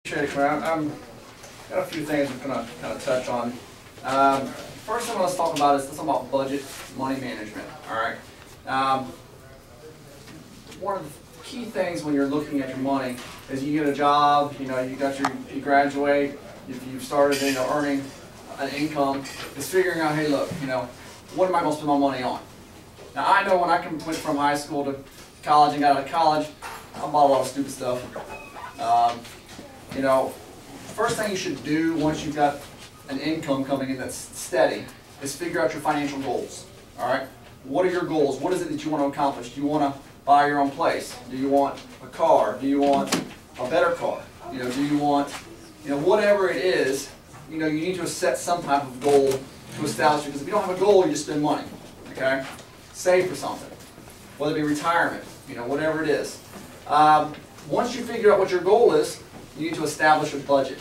Appreciate it, Claire. Got a few things I'm going to kind of touch on. First thing let's talk about is let's talk about budget money management. All right. One of the key things when you're looking at your money is you get a job. You graduate. You've started earning an income. Is figuring out, hey, look, what am I going to spend my money on? Now I know when I went from high school to college and got out of college, I bought a lot of stupid stuff. First thing you should do once you've got an income coming in that's steady is figure out your financial goals. All right, what are your goals? What is it that you want to accomplish? Do you want to buy your own place? Do you want a car? Do you want a better car? Do you want, whatever it is, you need to set some type of goal to establish it. Because if you don't have a goal, you just spend money. Okay, save for something, whether it be retirement, whatever it is. Once you figure out what your goal is, you need to establish a budget.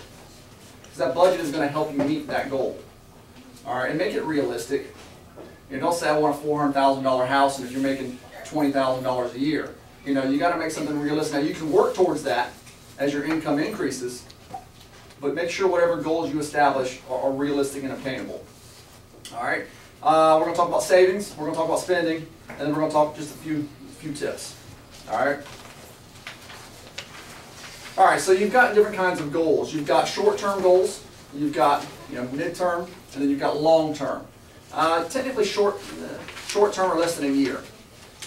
Because that budget is going to help you meet that goal. All right, and make it realistic. Don't say I want a $400,000 house, and if you're making $20,000 a year, you got to make something realistic. Now you can work towards that as your income increases, but make sure whatever goals you establish are realistic and obtainable. All right, we're going to talk about savings. We're going to talk about spending, and then we're going to talk just a few tips. All right. All right, so you've got different kinds of goals. You've got short-term goals, you've got mid-term, and then you've got long-term. Technically short-term or less than a year.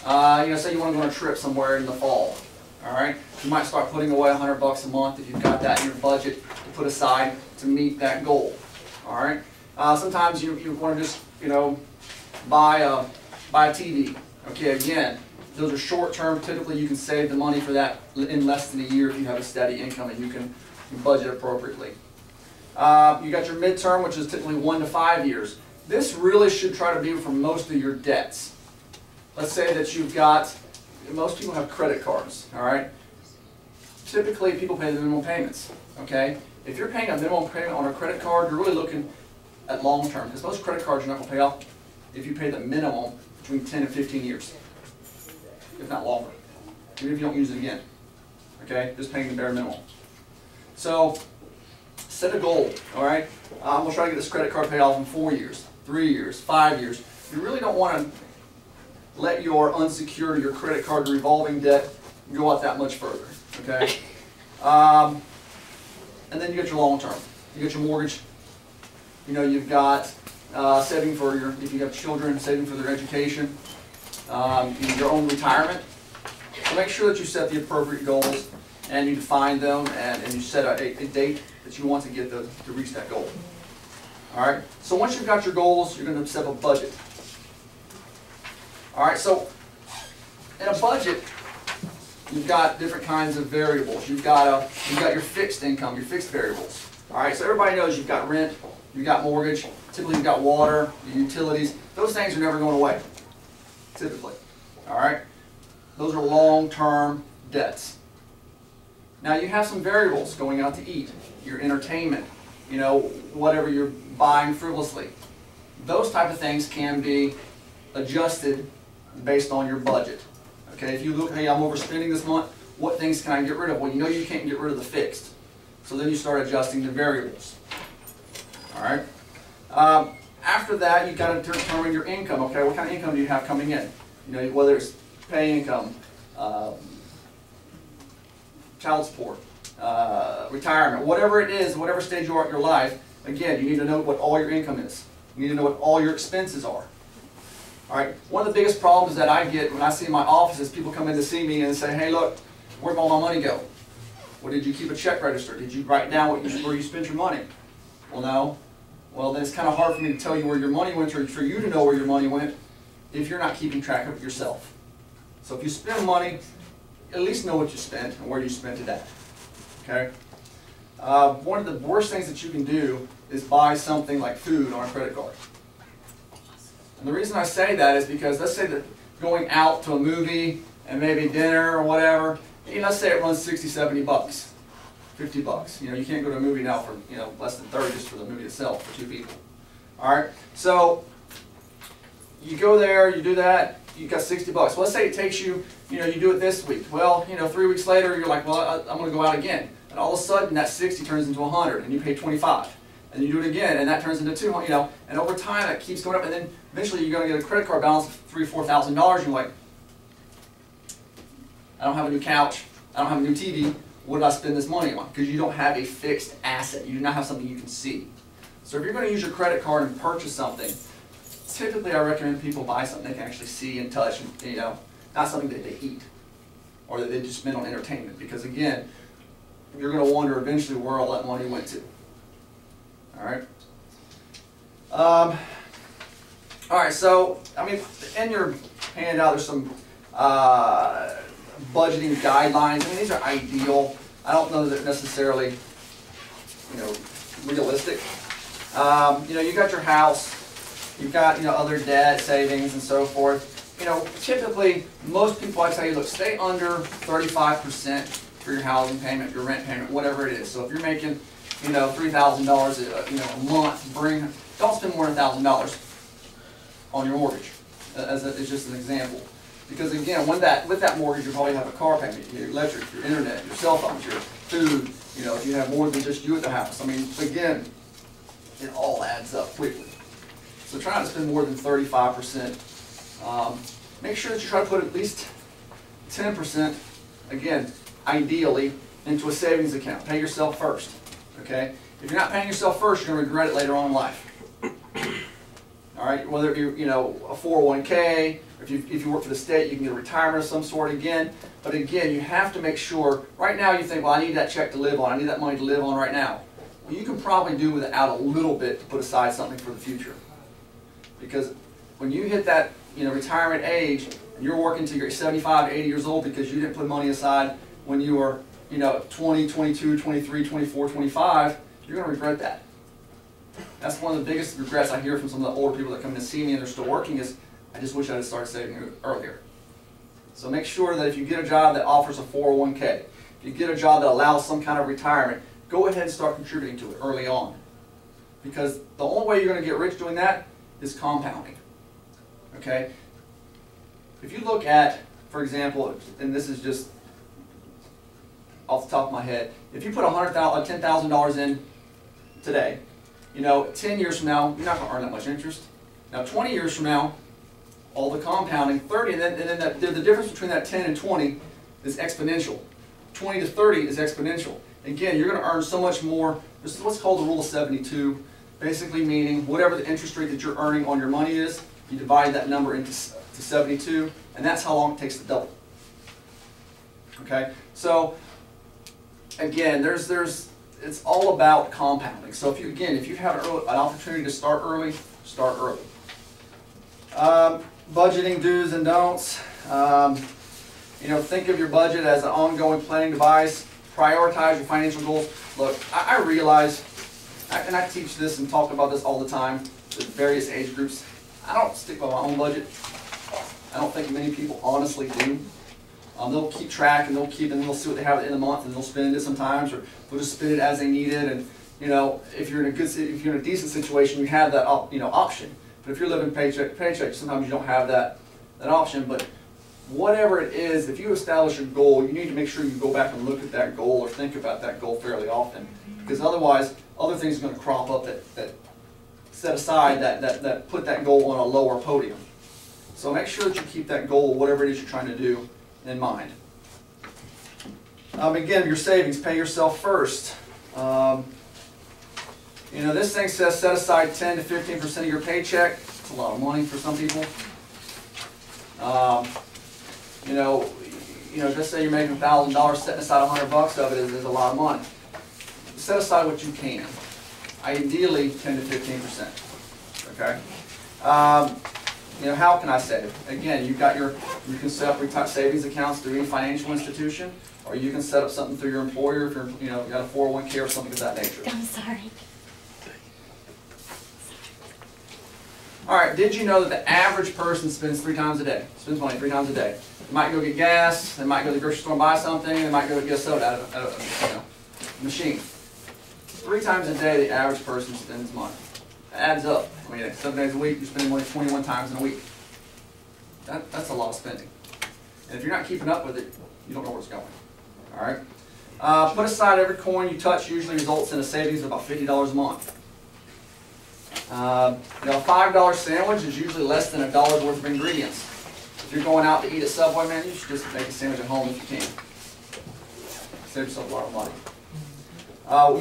Say you want to go on a trip somewhere in the fall. All right, you might start putting away $100 a month if you've got that in your budget to put aside to meet that goal. All right. Sometimes you want to just buy a TV. Okay, again. Those are short-term. Typically, you can save the money for that in less than a year if you have a steady income and you can budget appropriately. You got your midterm, which is typically 1 to 5 years. This really should try to be for most of your debts. Let's say that you've got, most people have credit cards, all right? Typically, people pay the minimum payments, okay? If you're paying a minimum payment on a credit card, you're really looking at long-term, because most credit cards you're not going to pay off if you pay the minimum between 10 and 15 years. If not longer, even if you don't use it again. Okay, just paying the bare minimum. So, set a goal. All right, I'm gonna try to get this credit card paid off in 4 years, 3 years, 5 years. You really don't want to let your unsecured, your credit card revolving debt go out that much further. Okay, and then you get your long term. You get your mortgage. You've got saving for if you have children, saving for their education. Your own retirement. So make sure that you set the appropriate goals and you define them and you set a date that you want to get to reach that goal. All right. So once you've got your goals, you're going to set up a budget. All right. So in a budget, you've got different kinds of variables. You've got your fixed income, your fixed variables. All right. So everybody knows you've got rent, you've got mortgage. Typically, you've got water, your utilities. Those things are never going away. Typically. All right? Those are long-term debts. Now you have some variables, going out to eat, your entertainment, whatever you're buying frivolously. Those type of things can be adjusted based on your budget. Okay, if you look, hey, I'm overspending this month, what things can I get rid of? Well, you can't get rid of the fixed. So then you start adjusting the variables. All right? After that, you've got to determine your income. Okay, what kind of income do you have coming in? Whether it's pay income, child support, retirement, whatever it is, whatever stage you are in your life. Again, you need to know what all your income is. You need to know what all your expenses are. All right. One of the biggest problems that I get when I see in my office is people come in to see me and say, "Hey, look, where'd all my money go? Well, did you keep a check register? Did you write down where you spent your money?" Well, no. Well, then it's kind of hard for me to tell you where your money went, or for you to know where your money went, if you're not keeping track of it yourself. So if you spend money, at least know what you spent and where you spent it at. Okay? One of the worst things that you can do is buy something like food on a credit card. And the reason I say that is because let's say that going out to a movie and maybe dinner or whatever, let's say it runs 60, 70 bucks. $50. You can't go to a movie now for less than 30 just for the movie itself for 2 people. All right, so you go there, you do that, you got 60 bucks. Well, let's say it takes you, you do it this week. Well, 3 weeks later, you're like, well, I'm going to go out again. and all of a sudden that 60 turns into 100, and you pay 25. And you do it again, and that turns into 200, you know, and over time that keeps going up, and then eventually you're going to get a credit card balance of $3,000 or $4,000, and you're like, I don't have a new couch, I don't have a new TV, what did I spend this money on? Because you don't have a fixed asset, you do not have something you can see. So if you're going to use your credit card and purchase something, typically I recommend people buy something they can actually see and touch, and, you know, not something that they eat or that they just spend on entertainment, because again, you're going to wonder eventually where all that money went to. All right. All right. So, I mean, in your handout, there's some budgeting guidelines. I mean, these are ideal. I don't know that they're necessarily, you know, realistic. You know, you got your house, you've got, you know, other debt, savings, and so forth. You know, typically, most people, I tell you, look, stay under 35% for your housing payment, your rent payment, whatever it is. So if you're making, you know, $3,000 you know, a month, don't spend more than $1,000 on your mortgage. It's just an example. Because again, with that mortgage, you probably have a car payment, your electric, your internet, your cell phones, your food. You know, if you have more than just you at the house. I mean, again, it all adds up quickly. So try not to spend more than 35%. Make sure that you try to put at least 10%, again, ideally, into a savings account. Pay yourself first. Okay? If you're not paying yourself first, you're going to regret it later on in life. All right? Whether you're, you know, a 401k, or if you work for the state, you can get a retirement of some sort again. But again, you have to make sure, right now you think, well, I need that check to live on. I need that money to live on right now. Well, you can probably do without a little bit to put aside something for the future. Because when you hit that, you know, retirement age, and you're working until you're 75 to 80 years old because you didn't put money aside when you were, you know, 20, 22, 23, 24, 25, you're going to regret that. That's one of the biggest regrets I hear from some of the older people that come in to see me and they're still working is, I just wish I had started saving earlier. So make sure that if you get a job that offers a 401k, if you get a job that allows some kind of retirement, go ahead and start contributing to it early on. Because the only way you're going to get rich doing that is compounding. Okay? If you look at, for example, and this is just off the top of my head, if you put $10,000 in today, you know, 10 years from now, you're not going to earn that much interest. Now, 20 years from now, all the compounding, 30, and then the difference between that 10 and 20 is exponential. 20 to 30 is exponential. Again, you're going to earn so much more. This is what's called the rule of 72, basically meaning whatever the interest rate that you're earning on your money is, you divide that number into 72, and that's how long it takes to double. Okay, so again, it's all about compounding. So if you have an opportunity to start early, start early. Budgeting do's and don'ts. You know, think of your budget as an ongoing planning device. Prioritize your financial goals. Look, I realize, and I teach this and talk about this all the time with various age groups. I don't stick by my own budget. I don't think many people honestly do. They'll keep track and they'll see what they have at the end of the month and they'll spend it sometimes, or they'll just spend it as they need it. And you know, if you're in a decent situation, you have that option. But if you're living paycheck to paycheck, sometimes you don't have that option. But whatever it is, if you establish a goal, you need to make sure you go back and look at that goal or think about that goal fairly often, because otherwise, other things are going to crop up that set aside that put that goal on a lower podium. So make sure that you keep that goal, whatever it is you're trying to do, in mind. Again, your savings, pay yourself first. You know, this thing says set aside 10 to 15% of your paycheck. It's a lot of money for some people. You know, just say you're making $1,000, setting aside $100 of it is a lot of money. Set aside what you can. Ideally, 10 to 15%. Okay. You know, how can I save? Again, you can set up savings accounts through any financial institution, or you can set up something through your employer if you got a 401k or something of that nature. I'm sorry. All right, did you know that the average person spends 3 times a day? Spends money 3 times a day. They might go get gas, they might go to the grocery store and buy something, they might go get a soda out of a machine. 3 times a day the average person spends money. It adds up. I mean, 7 days a week, you're spending money 21 times in a week. That's a lot of spending. And if you're not keeping up with it, you don't know where it's going. All right? Put aside every coin you touch usually results in a savings of about $50 a month. A $5 sandwich is usually less than $1 worth of ingredients. If you're going out to eat at Subway, man, you should just make a sandwich at home if you can. Save yourself a lot of money.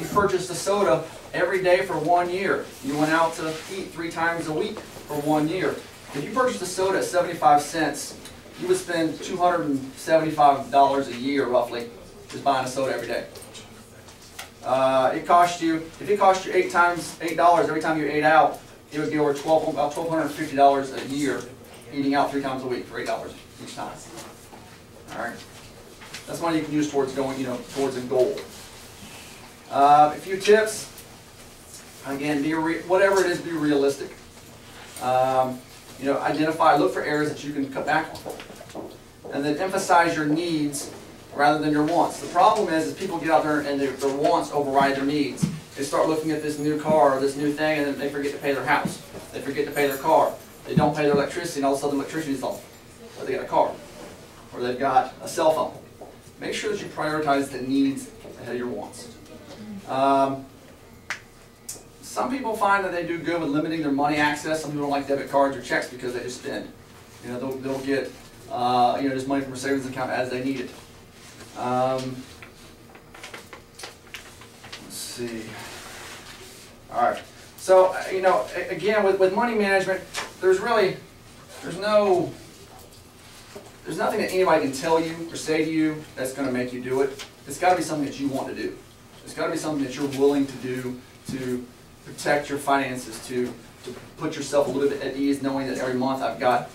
You purchased a soda every day for 1 year. You went out to eat 3 times a week for 1 year. If you purchased a soda at 75 cents, you would spend $275 a year, roughly, just buying a soda every day. If it cost you $8 every time you ate out, it would be over about $1,250 a year eating out 3 times a week for $8 each time. All right, that's money you can use towards going, towards a goal. A few tips. Again, whatever it is, be realistic. Identify, look for areas that you can cut back on, and then emphasize your needs rather than your wants. The problem is people get out there and their wants override their needs. They start looking at this new car or this new thing, and then they forget to pay their house. They forget to pay their car. They don't pay their electricity, and all of a sudden the electricity is off. Or they got a car, or they've got a cell phone. Make sure that you prioritize the needs ahead of your wants. Some people find that they do good with limiting their money access. Some people don't like debit cards or checks because they just spend. They'll get just money from a savings account as they need it. Let's see. All right. So again, with money management, there's nothing that anybody can tell you or say to you that's going to make you do it. It's got to be something that you want to do. It's got to be something that you're willing to do to protect your finances, to put yourself a little bit at ease, knowing that every month I've got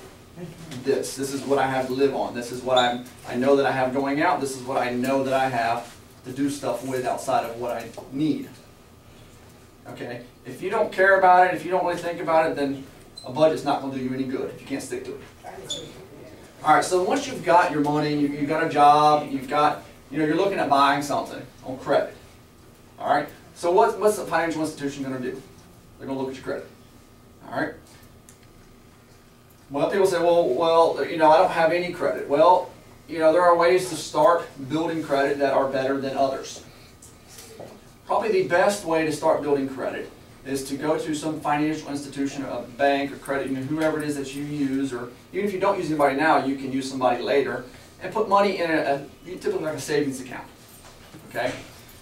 this. This is what I have to live on. This is what I know that I have going out. This is what I know that I have to do stuff with outside of what I need. Okay? If you don't care about it, if you don't really think about it, then a budget's not going to do you any good if you can't stick to it. All right, so once you've got your money, you've got a job, you're looking at buying something on credit. All right? So what's the financial institution going to do? They're going to look at your credit. All right? Well, people say, well, I don't have any credit. Well, there are ways to start building credit that are better than others. Probably the best way to start building credit is to go to some financial institution, a bank or credit union, whoever it is that you use, or even if you don't use anybody now, you can use somebody later, and put money in typically like a savings account. Okay?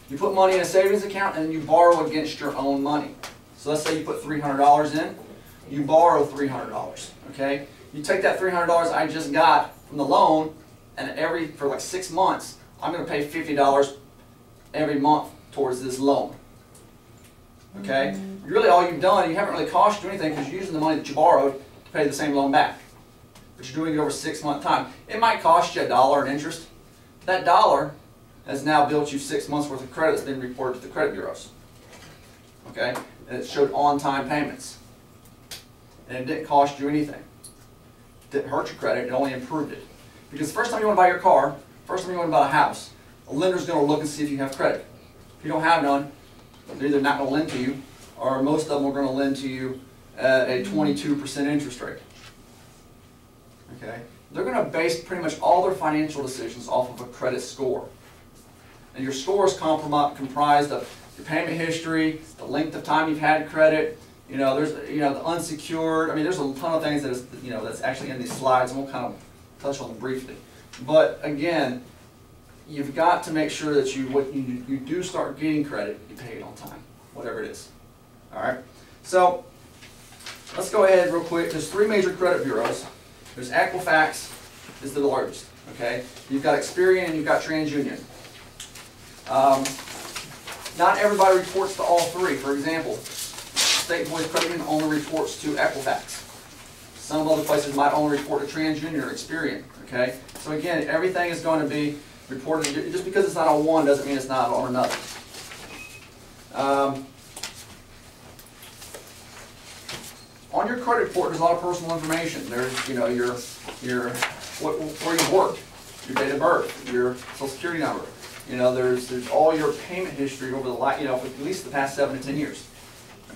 You put money in a savings account and then you borrow against your own money. So let's say you put $300 in, you borrow $300. Okay? You take that $300 I just got from the loan, and for like 6 months, I'm going to pay $50 every month towards this loan. Okay? Really all you've done, you haven't really cost you anything because you're using the money that you borrowed to pay the same loan back. But you're doing it over a 6-month time. It might cost you $1 in interest. That dollar has now built you 6 months worth of credit that's been reported to the credit bureaus. Okay? And it showed on-time payments. And it didn't cost you anything. It didn't hurt your credit, it only improved it. Because the first time you want to buy your car, first time you want to buy a house, a lender's going to look and see if you have credit. If you don't have none, they're either not going to lend to you, or most of them are going to lend to you at a 22% interest rate. Okay? They're going to base pretty much all their financial decisions off of a credit score. And your score is comprised of your payment history, the length of time you've had credit, there's the unsecured. I mean, there's a ton of things that is that's actually in these slides, and we'll kind of touch on them briefly. But again, you've got to make sure that when you do start getting credit, you pay it on time, whatever it is. All right. So let's go ahead real quick. There's 3 major credit bureaus. There's Equifax is the largest. Okay. You've got Experian and you've got TransUnion. Not everybody reports to all 3. For example, State Boys Credit Union only reports to Equifax. Some other places might only report to TransUnion or Experian. Okay? So again, everything is going to be reported. Just because it's not on one doesn't mean it's not on another. On your credit report, there's a lot of personal information. There's, where you worked, your date of birth, your Social Security number. There's all your payment history over the for at least the past 7 to 10 years.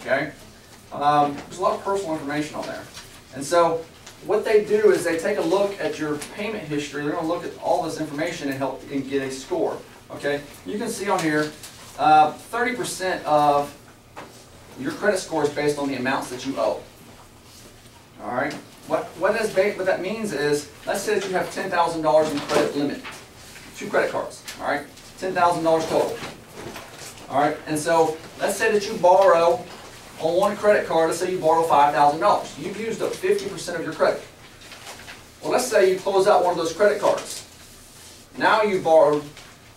Okay, there's a lot of personal information on there, and so what they do is they take a look at your payment history. They're going to look at all this information and help and get a score. Okay, you can see on here 30% of your credit score is based on the amounts that you owe. All right. What that means is, let's say that you have $10,000 in credit limit, 2 credit cards. All right, $10,000 total. All right, and so let's say that you borrow on 1 credit card. Let's say you borrow $5,000. You've used up 50% of your credit. Well, let's say you close out one of those credit cards. Now you borrowed,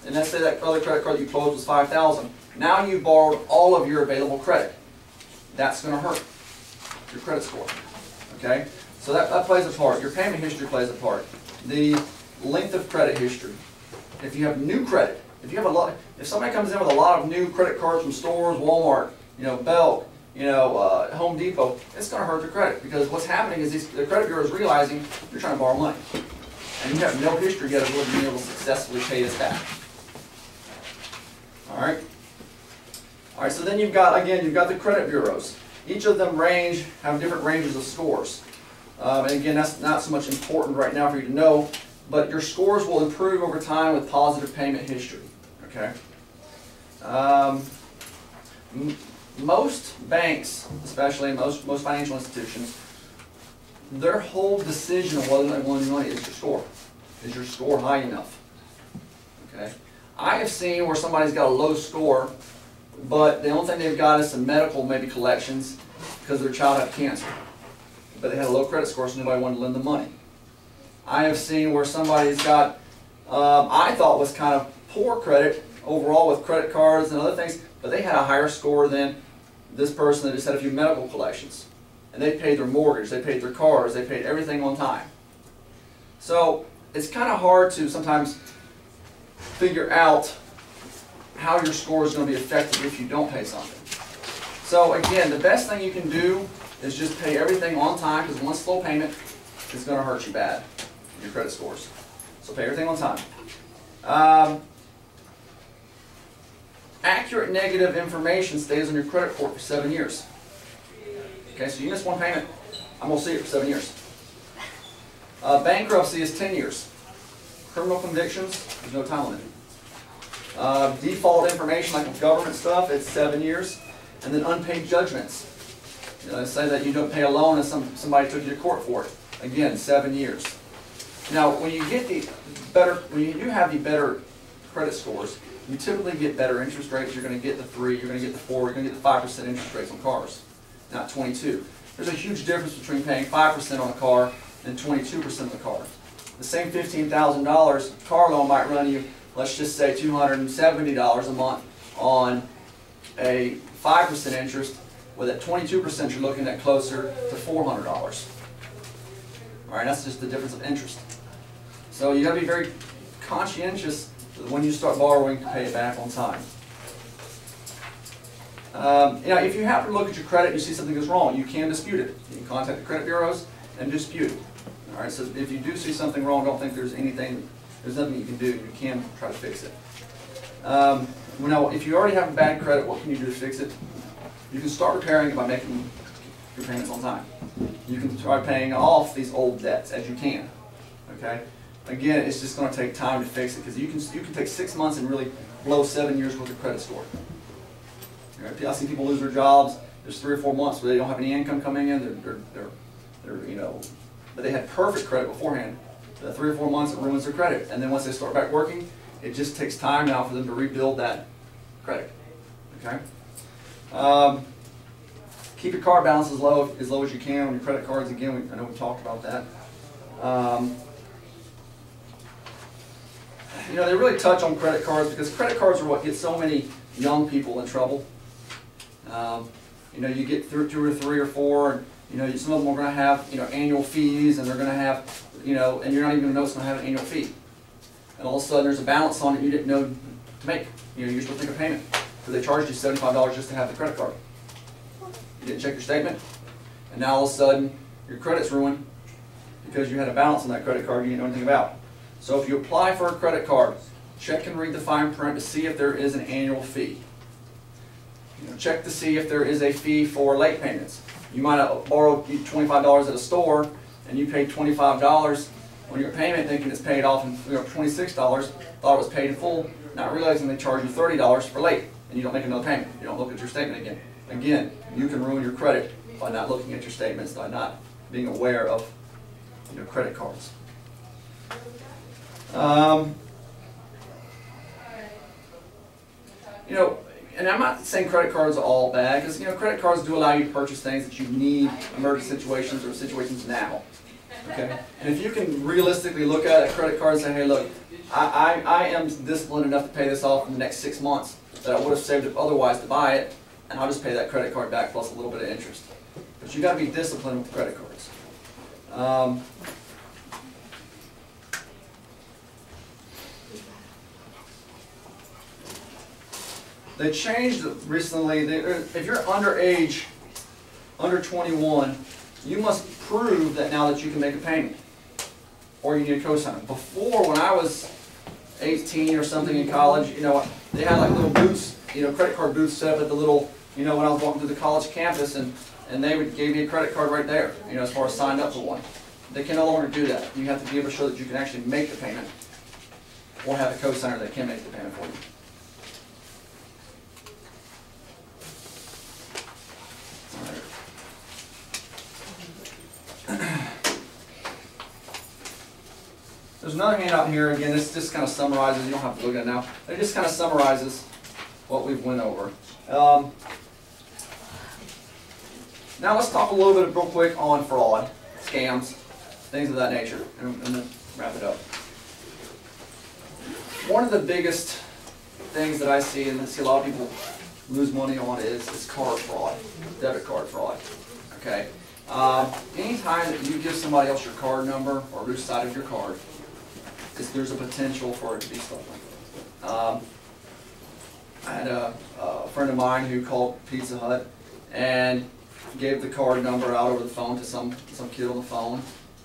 and let's say that other credit card that you closed was $5,000. Now you borrowed all of your available credit. That's going to hurt your credit score. Okay, so that plays a part. Your payment history plays a part. The length of credit history. If you have new credit, if somebody comes in with a lot of new credit cards from stores, Walmart, Belk, Home Depot, it's going to hurt their credit, because what's happening is the credit bureau is realizing you're trying to borrow money, and you have no history yet of really being able to successfully pay this back. All right. All right. So then you've got the credit bureaus. Each of them have different ranges of scores. And again, that's not so much important right now for you to know, but your scores will improve over time with positive payment history. Okay. Most banks, especially most financial institutions, their whole decision of whether they want money is your score. Is your score high enough? Okay. I have seen where somebody's got a low score, but the only thing they've got is some medical maybe collections because their child had cancer. But they had a low credit score, so nobody wanted to lend them money. I have seen where somebody's got, I thought was kind of poor credit overall with credit cards and other things, but they had a higher score than this person that just had a few medical collections. And they paid their mortgage, they paid their cars, they paid everything on time. So it's kind of hard to sometimes figure out how your score is going to be affected if you don't pay something. So again, the best thing you can do is just pay everything on time, because one slow payment is going to hurt you bad, your credit scores. So pay everything on time. Accurate negative information stays on your credit report for 7 years. Okay, so you miss one payment, I'm going to see it for 7 years. Bankruptcy is 10 years. Criminal convictions, there's no time limit. Default information, like with government stuff, it's 7 years. And then unpaid judgments. Say that you don't pay a loan and somebody took you to court for it. Again, 7 years. Now, when you get when you do have the better credit scores, you typically get better interest rates. You're going to get the 3, you're going to get the 4, you're going to get the 5% interest rates on cars, not 22. There's a huge difference between paying 5% on a car and 22% on the car. The same $15,000 car loan might run you, let's just say $270 a month on a 5% interest. With at 22%, you're looking at closer to $400. All right, that's just the difference of interest. So you got to be very conscientious when you start borrowing to pay it back on time. If you happen to look at your credit and you see something is wrong, you can dispute it. You can contact the credit bureaus and dispute it. All right, so if you do see something wrong, don't think there's nothing you can do. You can try to fix it. If you already have a bad credit, what can you do to fix it? You can start repairing it by making your payments on time. You can try paying off these old debts as you can. Okay. Again, it's just going to take time to fix it, because you can take 6 months and really blow 7 years worth of credit score. Right? I see people lose their jobs. There's 3 or 4 months where they don't have any income coming in. But they had perfect credit beforehand. The 3 or 4 months it ruins their credit, and then once they start back working, it just takes time now for them to rebuild that credit. Okay. Keep your card balance as low as you can on your credit cards. Again, I know we talked about that. They really touch on credit cards, because credit cards are what get so many young people in trouble. You get through 2 or 3 or 4, and some of them are going to have annual fees, and they're going to have and you're not even going to know it's going to have an annual fee. And all of a sudden there's a balance on it you didn't know to make. You're supposed to make a payment, because they charged you $75 just to have the credit card. You didn't check your statement, and now all of a sudden your credit's ruined because you had a balance on that credit card you didn't know anything about. So if you apply for a credit card, check and read the fine print to see if there is an annual fee. Check to see if there is a fee for late payments. You might have borrowed $25 at a store, and you paid $25 on your payment thinking it's paid off in $26, thought it was paid in full, not realizing they charge you $30 for late, and you don't make another payment. You don't look at your statement again. Again, you can ruin your credit by not looking at your statements, by not being aware of your credit cards. You know, and I'm not saying credit cards are all bad, because credit cards do allow you to purchase things that you need, emergency situations or situations now. Okay, and if you can realistically look at a credit card and say, hey, look, I am disciplined enough to pay this off in the next 6 months that I would have saved it otherwise to buy it, and I'll just pay that credit card back plus a little bit of interest. But you got to be disciplined with credit cards. They changed recently. If you're underage, under 21, you must prove that now that you can make a payment, or you need a cosigner. Before, when I was 18 or something in college, they had like little booths, credit card booths set up at the little, when I was walking through the college campus, and they would give me a credit card right there, as far as signed up for one. They can no longer do that. You have to be able to show that you can actually make the payment, or have a cosigner that can make the payment for you. There's another handout here. Again, this just kind of summarizes. You don't have to look at it now. It just kind of summarizes what we've went over. Now let's talk a little bit real quick on fraud, scams, things of that nature, and then wrap it up. One of the biggest things that I see, and I see a lot of people lose money on, is card fraud, debit card fraud. Okay. Anytime that you give somebody else your card number or lose sight of your card, there's a potential for it to be stolen. I had a friend of mine who called Pizza Hut and gave the card number out over the phone to some kid on the phone,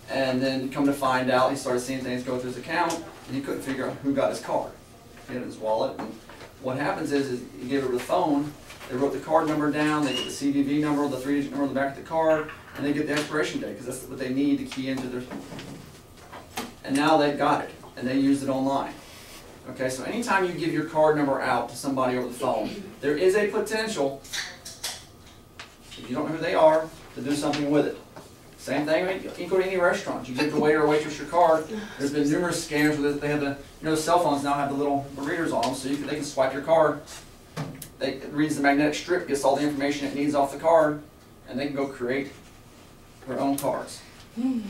and then come to find out, he started seeing things go through his account, and he couldn't figure out who got his card. He had it in his wallet, and what happens is he gave it over the phone, they wrote the card number down, they get the CVV number, the 3-digit number on the back of the card, and they get the expiration date, because that's what they need to key into their... And now they've got it, and they used it online. Okay, so anytime you give your card number out to somebody over the phone, there is a potential, if you don't know who they are, to do something with it. Same thing, you can go to any restaurant. You give the waiter or waitress your card. There's been numerous scams where they have the, cell phones now have the little readers on them, so they can swipe your card. It reads the magnetic strip, gets all the information it needs off the card, and they can go create their own cards. All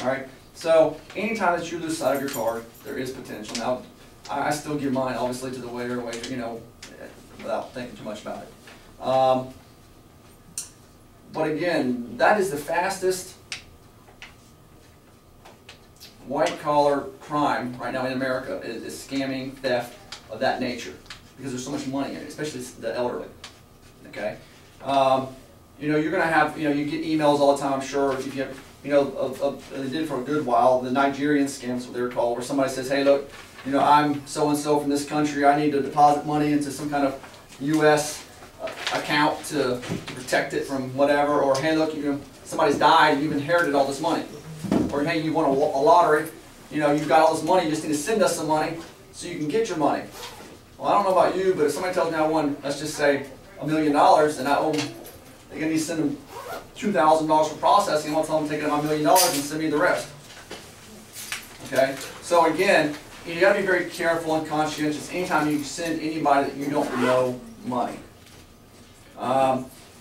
right. So anytime that you lose sight of your card, there is potential. Now, I still give mine, obviously, to the waiter or waitress, without thinking too much about it. But again, that is the fastest white-collar crime right now in America, is scamming, theft of that nature, because there's so much money in it, especially the elderly. Okay, you're going to have, you get emails all the time. I'm sure if you have, they did for a good while, the Nigerian scams, what they were called, where somebody says, hey, look, I'm so-and-so from this country, I need to deposit money into some kind of U.S. account to protect it from whatever, or hey, look, somebody's died and you've inherited all this money, or hey, you won a lottery, you've got all this money, you just need to send us some money so you can get your money. Well, I don't know about you, but if somebody tells me I won, let's just say $1 million, and I owe them, they're going to need to send them $2,000 for processing, I'll tell them to take my $1 million and send me the rest. Okay, so again, you got to be very careful and conscientious anytime you send anybody that you don't know money.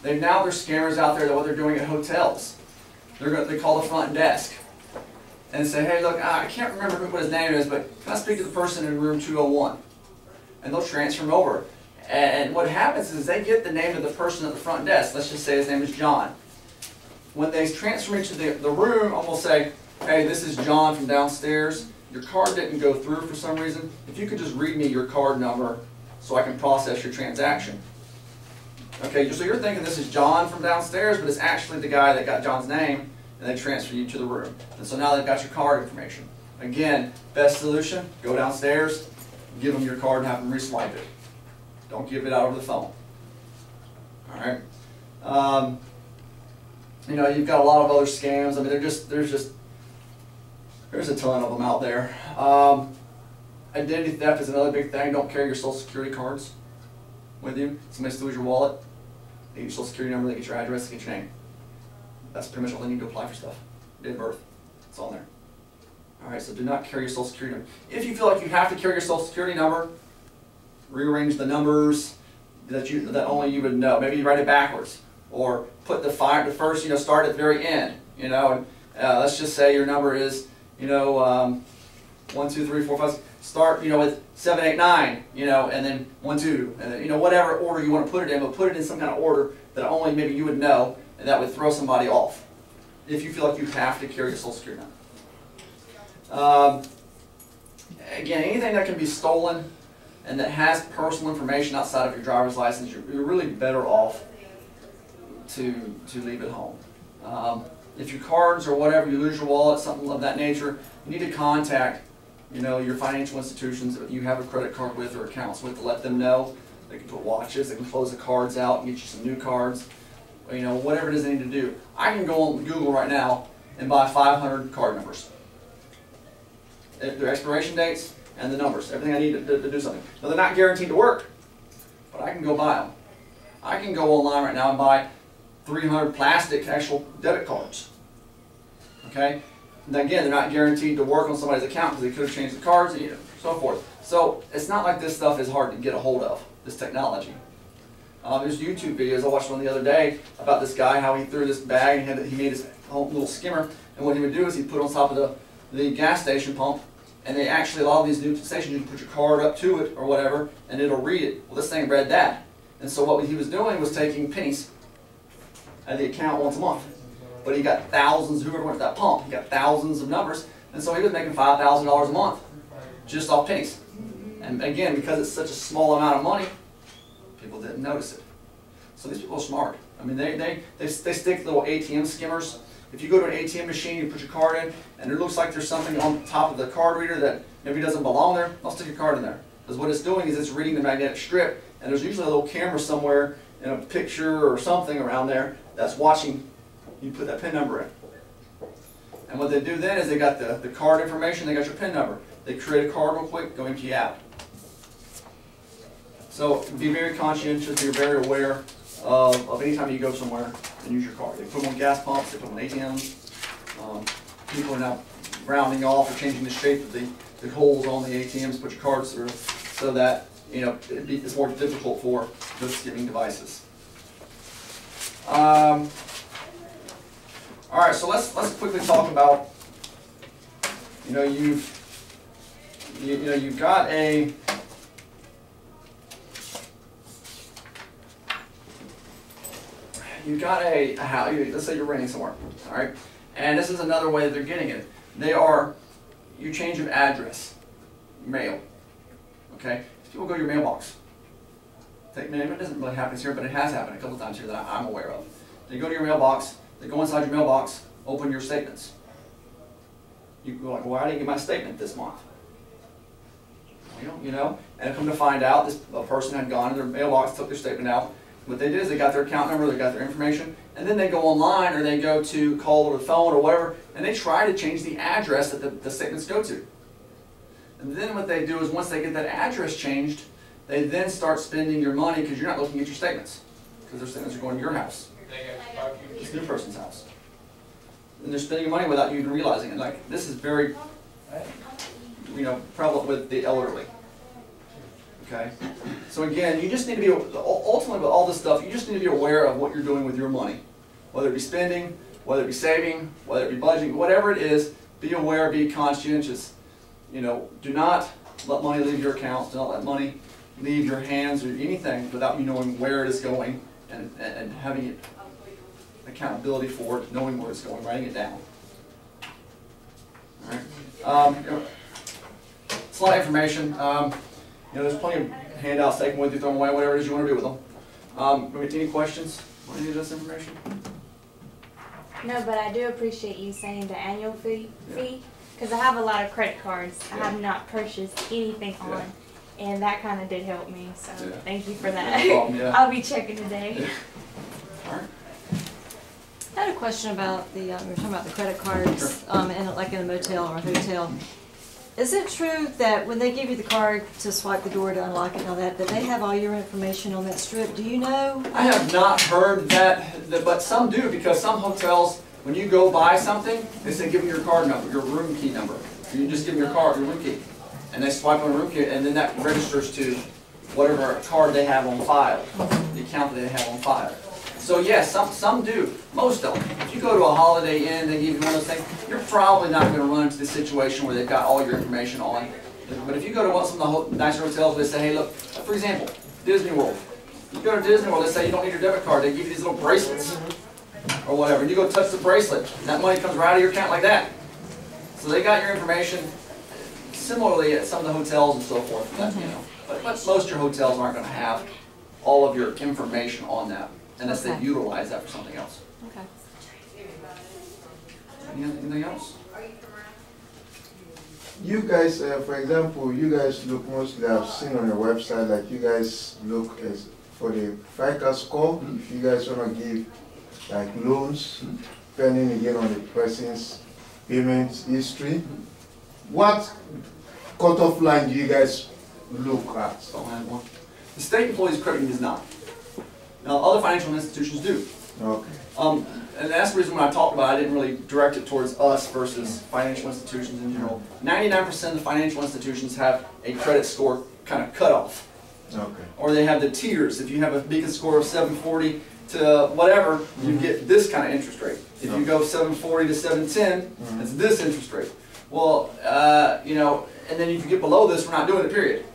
There's scammers out there that what they're doing at hotels. They call the front desk and say, hey, look, I can't remember what his name is, but can I speak to the person in room 201? And they'll transfer him over. And what happens is they get the name of the person at the front desk. Let's just say his name is John. When they transfer me to the room, I'm going to say, hey, this is John from downstairs. Your card didn't go through for some reason. If you could just read me your card number so I can process your transaction. Okay, so you're thinking this is John from downstairs, but it's actually the guy that got John's name, and they transfer you to the room. And so now they've got your card information. Again, best solution, go downstairs, give them your card and have them reswipe it. Don't give it out over the phone. All right. You've got a lot of other scams. I mean, there's a ton of them out there. Identity theft is another big thing. Don't carry your Social Security cards with you. Somebody steals your wallet, they get your Social Security number, they get your address, they get your name. That's pretty much all they need to apply for stuff. Date of birth. It's on there. Alright, so do not carry your Social Security number. If you feel like you have to carry your Social Security number, rearrange the numbers that only you would know. Maybe you write it backwards. Or put the first, start at the very end. And let's just say your number is, 1, 2, 3, 4, 5. Start, with 7, 8, 9, and then 1, 2, and then, whatever order you want to put it in, but put it in some kind of order that only maybe you would know, and that would throw somebody off. If you feel like you have to carry your Social Security number. Again, anything that can be stolen and that has personal information outside of your driver's license, you're really better off to leave at home. If your cards or whatever, you lose your wallet, something of that nature, you need to contact your financial institutions that you have a credit card with or accounts with to let them know. They can put watches, they can close the cards out and get you some new cards. Whatever it is they need to do. I can go on Google right now and buy 500 card numbers. Their expiration dates and the numbers, everything I need to do something. Now they're not guaranteed to work, but I can go buy them. I can go online right now and buy 300 plastic actual debit cards. Okay? And again, they're not guaranteed to work on somebody's account because they could have changed the cards and so forth. So it's not like this stuff is hard to get a hold of, this technology. There's YouTube videos. I watched one the other day about this guy, how he threw this bag and he made his own little skimmer. And what he would do is he'd put it on top of the gas station pump. And they actually, a lot of these new stations, you can put your card up to it or whatever, and it'll read it. Well, this thing read that. And so what he was doing was taking pennies out of the account once a month. But he got thousands, whoever went to that pump, he got thousands of numbers. And so he was making $5,000 a month just off pennies. And again, because it's such a small amount of money, people didn't notice it. So these people are smart. I mean, they stick little ATM skimmers. If you go to an ATM machine, you put your card in, and it looks like there's something on top of the card reader that maybe doesn't belong there, I'll stick your card in there. Because what it's doing is it's reading the magnetic strip, and there's usually a little camera somewhere in a picture or something around there that's watching you put that PIN number in. And what they do then is they got the card information, they got your PIN number. They create a card real quick, go empty out. So be very conscientious, be very aware of any time you go somewhere and use your card. They put them on gas pumps, they put them on ATMs. People are now rounding off or changing the shape of the holes on the ATMs to put your cards through so that it's more difficult for those skimming devices. All right, so let's quickly talk about you've got a house. Let's say you're renting somewhere, all right? And this is another way that they're getting it. You change your address, mail, okay? People go to your mailbox. It doesn't really happen here, but it has happened a couple times here that I'm aware of. They go to your mailbox, they go inside your mailbox, open your statements. You go like, well, I didn't get my statement this month. And come to find out, a person had gone to their mailbox, took their statement out. What they did is they got their account number, they got their information, and then they go online or they go to call or the phone or whatever, and they try to change the address that the statements go to. And then what they do is once they get that address changed, they then start spending your money because you're not looking at your statements, because their statements are going to your house, this new person's house. And they're spending your money without you even realizing it. Like, this is very, prevalent with the elderly. Okay? So again, you just need to be, ultimately with all this stuff, you just need to be aware of what you're doing with your money. Whether it be spending, whether it be saving, whether it be budgeting, whatever it is, be aware, be conscientious. Do not let money leave your accounts, do not let money leave your hands or anything without you knowing where it is going and having it, accountability for it, knowing where it's going, writing it down. All right. It's a lot of information. There's plenty of handouts taken with you, throw them away, whatever it is you want to do with them. Any questions on any of this information? No, but I do appreciate you saying the annual fee, because I have a lot of credit cards I have not purchased anything on, and that kind of did help me, so thank you for that. No problem, I'll be checking today. All right. I had a question about we were talking about the credit cards, and like in a motel or a hotel. Is it true that when they give you the card to swipe the door to unlock it and all that, that they have all your information on that strip? Do you know? I have not heard that, but some do, because some hotels, when you go buy something, they say give me your card number, your room key number. You just give them your card, your room key. And they swipe on the room key, and then that registers to whatever card they have on file, the account that they have on file. So yes, some do. Most don't. If you go to a Holiday Inn, they give you one of those things, you're probably not going to run into the situation where they've got all your information on. But if you go to some of the nicer hotels where they say, hey look, for example, Disney World. You go to Disney World, they say you don't need your debit card, they give you these little bracelets or whatever. And you go touch the bracelet, and that money comes right out of your account like that. So they got your information similarly at some of the hotels and so forth. You know, but most of your hotels aren't going to have all of your information on that unless they utilize that for something else. Okay. Anything else? You guys, for example, you guys look mostly, I've seen on your website, like you guys look as for the FICO score. If you guys want to give like loans, depending again on the person's payment history, what cutoff line do you guys look at? Don't have one. The state employees credit union does not. Now, other financial institutions do. Okay. And that's the reason when I talked about it, I didn't really direct it towards us versus financial institutions in general. 99% of the financial institutions have a credit score kind of cutoff. Okay. Or they have the tiers. If you have a Beacon score of 740 to whatever, you get this kind of interest rate. If you go 740 to 710, it's this interest rate. Well, you know, and then if you get below this, we're not doing it, period.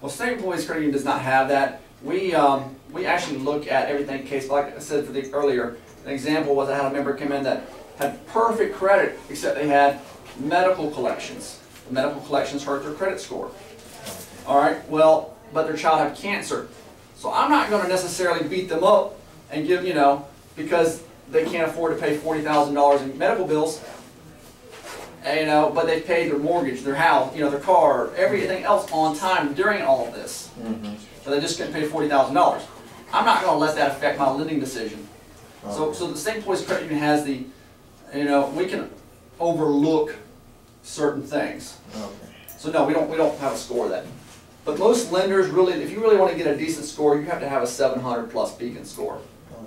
Well, state employees credit union does not have that. We actually look at everything case, like I said for the earlier, an example was I had a member come in that had perfect credit, except they had medical collections. The medical collections hurt their credit score. All right, well, but their child had cancer. So I'm not going to necessarily beat them up and give, you know, because they can't afford to pay $40,000 in medical bills, you know, but they paid their mortgage, their house, you know, their car, everything else on time during all of this. So they just couldn't pay $40,000. I'm not going to let that affect my lending decision. So the state employees credit union has the, you know, we can overlook certain things. So no, we don't have a score then. But most lenders really, if you really want to get a decent score, you have to have a 700 plus Beacon score.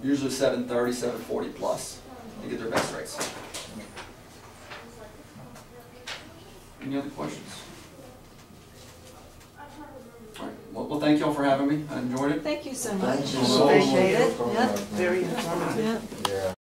Usually 730, 740 plus to get their best rates. Any other questions? All right. Well, thank you all for having me. I enjoyed it. Thank you so much. Thank you so much. Appreciate it. for coming Yep. out. Very informative. Yeah. Yeah.